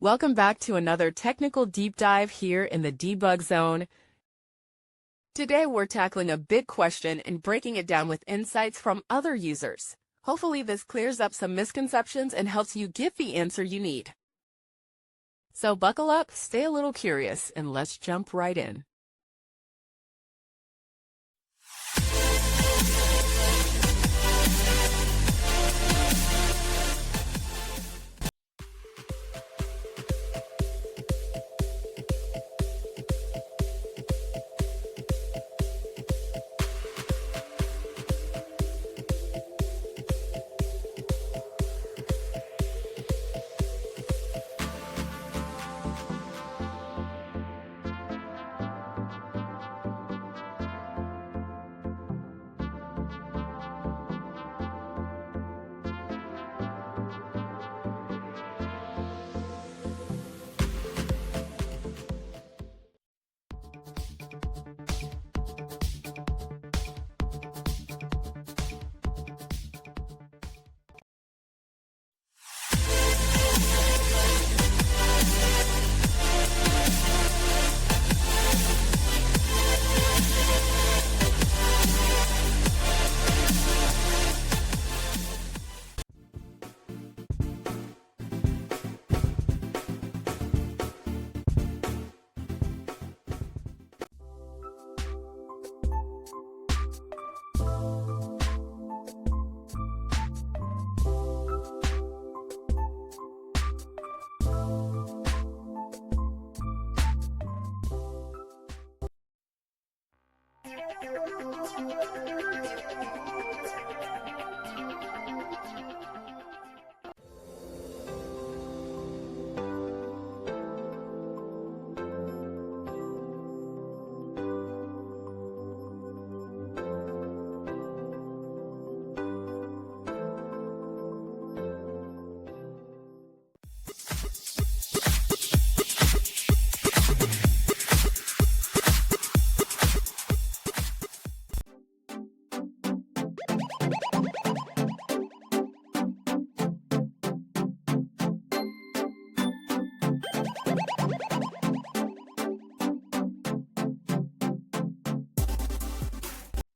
Welcome back to another technical deep dive here in the debug zone. Today we're tackling a big question and breaking it down with insights from other users. Hopefully this clears up some misconceptions and helps you get the answer you need. So buckle up, stay a little curious, and let's jump right in.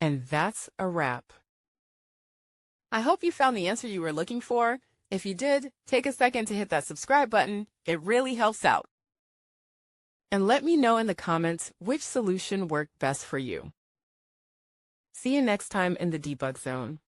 And that's a wrap. I hope you found the answer you were looking for. If you did, take a second to hit that subscribe button. It really helps out. And let me know in the comments which solution worked best for you. See you next time in the debug zone.